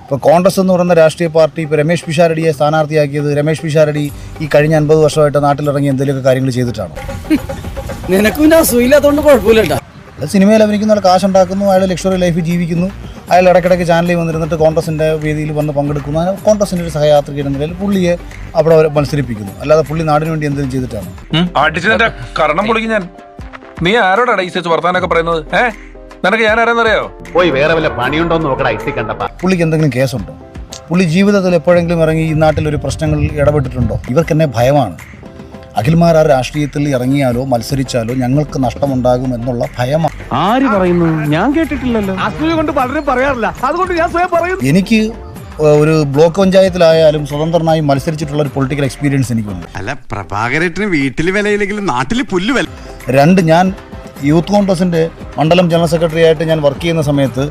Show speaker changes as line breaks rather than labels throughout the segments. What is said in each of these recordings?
ഇപ്പൊ കോൺഗ്രസ് എന്ന് പറയുന്ന രാഷ്ട്രീയ പാർട്ടി ഇപ്പൊ രമേശ് പിഷാരടിയെ സ്ഥാനാർത്ഥിയാക്കിയത് രമേശ് പിഷാരടി ഈ കഴിഞ്ഞ 50 വർഷമായിട്ട് നാട്ടിലിറങ്ങി എന്തെങ്കിലുമൊക്കെ കാര്യങ്ങൾ ചെയ്തിട്ടാണോ?
നിനക്കും സുഖമില്ലാത്തതുകൊണ്ട് കുഴപ്പമില്ല.
സിനിമയിൽ അഭിനയിക്കുന്ന കാശുണ്ടാക്കുന്നു, അയാൾ ലക്ഷറി ലൈഫ് ജീവിക്കുന്നു, അയാൾ ഇടയ്ക്കിടയ്ക്ക് ചാനലിൽ വന്നിരുന്നിട്ട് കോൺഗ്രസിൻ്റെ വേദിയിൽ വന്ന് പങ്കെടുക്കുന്നു. അങ്ങനെ കോൺഗ്രസിൻ്റെ ഒരു സഹയാത്രിക എന്ന നിലയിൽ പുള്ളിയെ അവിടെ മത്സരിപ്പിക്കുന്നു. അല്ലാതെ പുള്ളി നാടിന് വേണ്ടി എന്തെങ്കിലും ചെയ്തിട്ടാണ്?
ഞാൻ നീ ആരോടാണ് ഈ വർത്താനൊക്കെ പറയുന്നത്? നിനക്ക് ഞാൻ ആരാന്നറിയോ?
പോയി വേറെ വല്ല പണിയുണ്ടോ നോക്കടാ.
പുള്ളിക്ക് എന്തെങ്കിലും കേസുണ്ടോ? പുള്ളി ജീവിതത്തിൽ എപ്പോഴെങ്കിലും ഇറങ്ങി ഈ നാട്ടിലൊരു പ്രശ്നങ്ങളിൽ ഇടപെട്ടിട്ടുണ്ടോ? ഇവർക്ക് എന്നെ ഭയമാണ്. അഖിൽമാർ ആ രാഷ്ട്രീയത്തിൽ ഇറങ്ങിയാലോ മത്സരിച്ചാലോ ഞങ്ങൾക്ക് നഷ്ടമുണ്ടാകും എന്നുള്ള ഭയമാണ്.
ആര് പറയുന്നു? ഞാൻ കേട്ടിട്ടില്ലല്ലോ. അസൂയ കൊണ്ട് പലരും പറയാറില്ല, അതുകൊണ്ട് ഞാൻ സ്വയം പറയുന്നു.
എനിക്ക് ഒരു ബ്ലോക്ക് പഞ്ചായത്തിലായാലും സ്വതന്ത്രനായി മത്സരിച്ചിട്ടുള്ള ഒരു പൊളിറ്റിക്കൽ എക്സ്പീരിയൻസ് എനിക്കുണ്ട്.
അല്ല, പ്രഭാകരേട്ടന് വീട്ടിൽ വിലയില്ലെങ്കിലും നാട്ടിൽ പുല്ല് വില.
ഞാൻ യൂത്ത് കോൺഗ്രസിൻ്റെ മണ്ഡലം ജനറൽ സെക്രട്ടറി ആയിട്ട് ഞാൻ വർക്ക് ചെയ്യുന്ന സമയത്ത്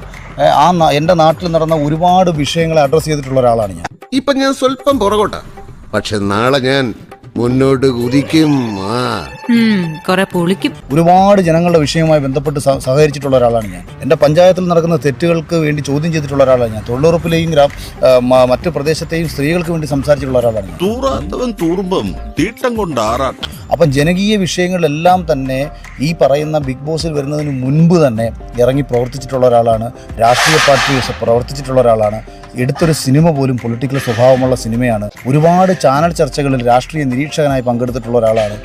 എൻ്റെ നാട്ടിൽ നടന്ന ഒരുപാട് വിഷയങ്ങളെ അഡ്രസ്സ് ചെയ്തിട്ടുള്ള ഒരാളാണ് ഞാൻ.
ഇപ്പൊ ഞാൻ സ്വല്പം പുറകോട്ടാ, പക്ഷെ നാളെ ഞാൻ മുന്നോട്ട് കുതിക്കും.
ഒരുപാട് ജനങ്ങളുടെ വിഷയവുമായി ബന്ധപ്പെട്ട് സഹകരിച്ചിട്ടുള്ള ഒരാളാണ് ഞാൻ. എൻ്റെ പഞ്ചായത്തിൽ നടക്കുന്ന തെറ്റുകൾക്ക് വേണ്ടി ചോദ്യം ചെയ്തിട്ടുള്ള ഒരാളാണ് ഞാൻ. തൊഴിലുറപ്പിലെയും മറ്റ് പ്രദേശത്തെയും സ്ത്രീകൾക്ക് വേണ്ടി സംസാരിച്ചിട്ടുള്ള ഒരാളാണ് ഞാൻ. അപ്പം ജനകീയ വിഷയങ്ങളിലെല്ലാം തന്നെ ഈ പറയുന്ന ബിഗ് ബോസിൽ വരുന്നതിന് മുൻപ് തന്നെ ഇറങ്ങി പ്രവർത്തിച്ചിട്ടുള്ള ഒരാളാണ്. രാഷ്ട്രീയ പാർട്ടി പ്രവർത്തിച്ചിട്ടുള്ള ഒരാളാണ്. എടുത്തൊരു സിനിമ പോലും പൊളിറ്റിക്കൽ സ്വഭാവമുള്ള സിനിമയാണ്. ഒരുപാട് ചാനൽ ചർച്ചകളിൽ രാഷ്ട്രീയ നിരീക്ഷകനായി പങ്കെടുത്തിട്ടുള്ള ഒരാളാണ്.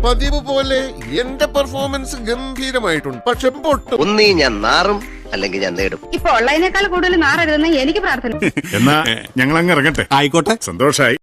പതിവ് പോലെ എന്റെ പെർഫോമൻസ് ഗംഭീരമായിട്ടുണ്ട്. പക്ഷെ
ഒന്നീ ഞാൻ നാറും, അല്ലെങ്കിൽ ഞാൻ നേടും.
ഇപ്പൊ ഉള്ളതിനേക്കാൾ കൂടുതൽ നാറരുതെന്ന് എനിക്ക് പ്രാർത്ഥന.
എന്നാ ഞങ്ങൾ അങ്ങ് ഇറങ്ങട്ടെ. ആയിക്കോട്ടെ, സന്തോഷായി.